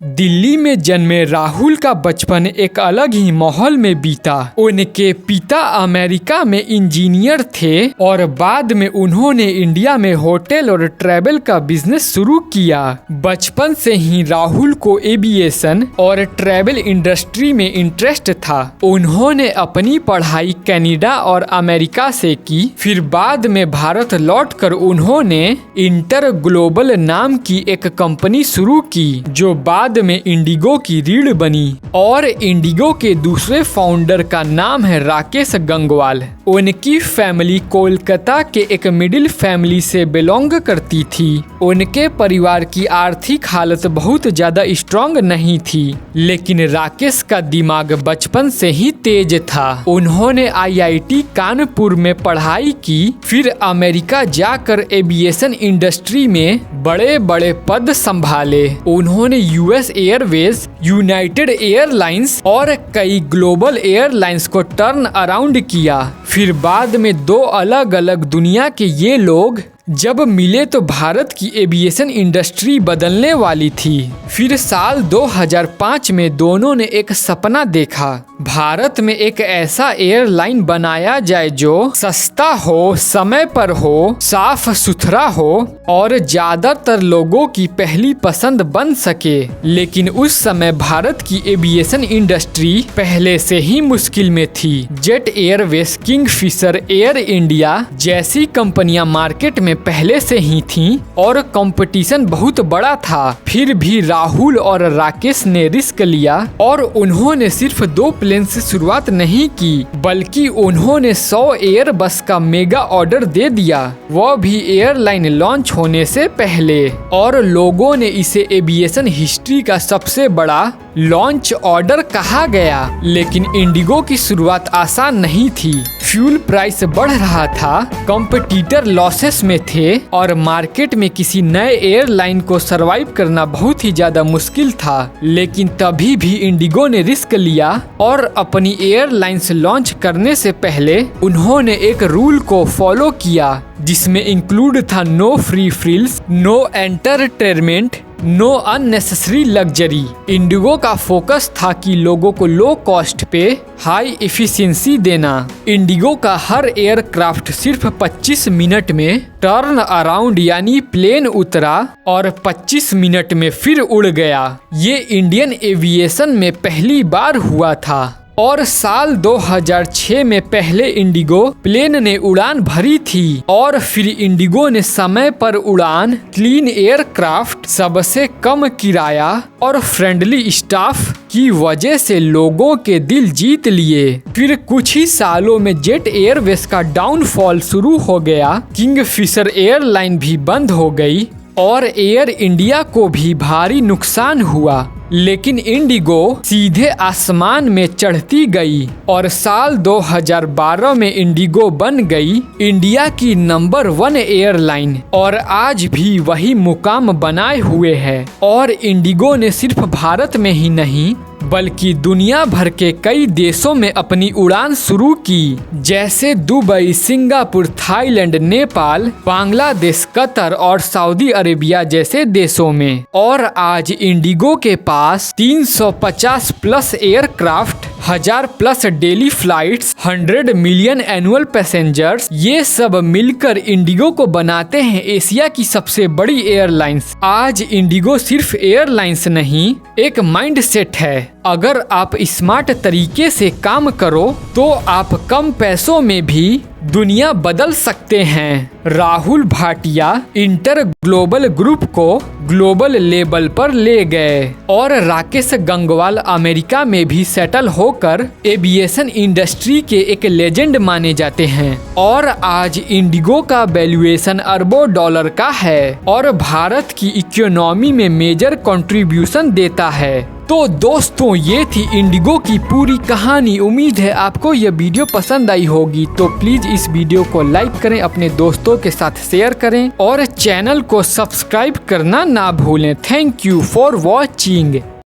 दिल्ली में जन्मे राहुल का बचपन एक अलग ही माहौल में बीता। उनके पिता अमेरिका में इंजीनियर थे और बाद में उन्होंने इंडिया में होटल और ट्रैवल का बिजनेस शुरू किया। बचपन से ही राहुल को एविएशन और ट्रैवल इंडस्ट्री में इंटरेस्ट था। उन्होंने अपनी पढ़ाई कनाडा और अमेरिका से की। फिर बाद में भारत लौटकर उन्होंने इंटर ग्लोबल नाम की एक कंपनी शुरू की जो बाद में इंडिगो की रीढ़ बनी। और इंडिगो के दूसरे फाउंडर का नाम है राकेश गंगवाल। उनकी फैमिली कोलकाता के एक मिडिल फैमिली से बिलोंग करती थी। उनके परिवार की आर्थिक हालत बहुत ज्यादा स्ट्रांग नहीं थी, लेकिन राकेश का दिमाग बचपन से ही तेज था। उन्होंने आईआईटी कानपुर में पढ़ाई की, फिर अमेरिका जाकर एविएशन इंडस्ट्री में बड़े बड़े पद संभाले। उन्होंने यूएस एयरवेज, यूनाइटेड एयरलाइंस और कई ग्लोबल एयरलाइंस को टर्न अराउंड किया। फिर बाद में दो अलग अलग दुनिया के ये लोग जब मिले तो भारत की एविएशन इंडस्ट्री बदलने वाली थी। फिर साल 2005 में दोनों ने एक सपना देखा, भारत में एक ऐसा एयरलाइन बनाया जाए जो सस्ता हो, समय पर हो, साफ सुथरा हो और ज्यादातर लोगों की पहली पसंद बन सके। लेकिन उस समय भारत की एविएशन इंडस्ट्री पहले से ही मुश्किल में थी। Jet Airways, Kingfisher, air India जैसी कंपनियां मार्केट में पहले से ही थीं और कंपटीशन बहुत बड़ा था। फिर भी राहुल और राकेश ने रिस्क लिया और उन्होंने सिर्फ 2 प्लेन से शुरुआत नहीं की, बल्कि उन्होंने 100 एयरबस का मेगा ऑर्डर दे दिया, वह भी एयरलाइन लॉन्च होने से पहले। और लोगों ने इसे एविएशन हिस्ट्री का सबसे बड़ा लॉन्च ऑर्डर कहा गया। लेकिन इंडिगो की शुरुआत आसान नहीं थी। फ्यूल प्राइस बढ़ रहा था, कंपटीटर लॉसेस में थे और मार्केट में किसी नए एयरलाइन को सरवाइव करना बहुत ही ज्यादा मुश्किल था। लेकिन तभी भी इंडिगो ने रिस्क लिया और अपनी एयरलाइंस लॉन्च करने से पहले उन्होंने एक रूल को फॉलो किया, जिसमें इंक्लूड था no free frills, no entertainment, no unnecessary luxury. IndiGo का फोकस था कि लोगों को लो कॉस्ट पे हाई एफिशिएंसी देना। इंडिगो का हर एयरक्राफ्ट सिर्फ 25 मिनट में टर्न अराउंड यानी प्लेन उतरा और 25 मिनट में फिर उड़ गया। ये इंडियन एविएशन में पहली बार हुआ था। और साल 2006 में पहले इंडिगो प्लेन ने उड़ान भरी थी और फिर इंडिगो ने समय पर उड़ान, क्लीन एयरक्राफ्ट, सबसे कम किराया और फ्रेंडली स्टाफ की वजह से लोगों के दिल जीत लिए। फिर कुछ ही सालों में जेट एयरवेज का डाउनफॉल शुरू हो गया, किंगफिशर एयरलाइन भी बंद हो गई और एयर इंडिया को भी भारी नुकसान हुआ। लेकिन इंडिगो सीधे आसमान में चढ़ती गई और साल 2012 में इंडिगो बन गई इंडिया की नंबर 1 एयरलाइन और आज भी वही मुकाम बनाए हुए है। और इंडिगो ने सिर्फ भारत में ही नहीं बल्कि दुनिया भर के कई देशों में अपनी उड़ान शुरू की, जैसे Dubai, Singapore, Thailand, Nepal, Bangladesh, Qatar और सऊदी अरेबिया जैसे देशों में। और आज इंडिगो के पास 350 plus aircraft, 1000 plus daily flights, 100 million annual passengers, ये सब मिलकर इंडिगो को बनाते हैं एशिया की सबसे बड़ी एयरलाइंस। आज इंडिगो सिर्फ एयरलाइंस नहीं, एक माइंडसेट है। अगर आप स्मार्ट तरीके से काम करो तो आप कम पैसों में भी दुनिया बदल सकते हैं। Rahul Bhatia inter global group को ग्लोबल लेवल पर ले गए और राकेश गंगवाल अमेरिका में भी सेटल होकर एविएशन इंडस्ट्री के एक लेजेंड माने जाते हैं। और आज इंडिगो का वैल्यूएशन अरबों डॉलर का है और भारत की इकोनॉमी में मेजर कंट्रीब्यूशन देता है। तो दोस्तों, ये थी इंडिगो की पूरी कहानी। उम्मीद है आपको यह वीडियो पसंद आई होगी, तो प्लीज इस वीडियो को लाइक करें, अपने दोस्तों के साथ शेयर करें और चैनल को सब्सक्राइब करना ना भूलें। Thank you for watching.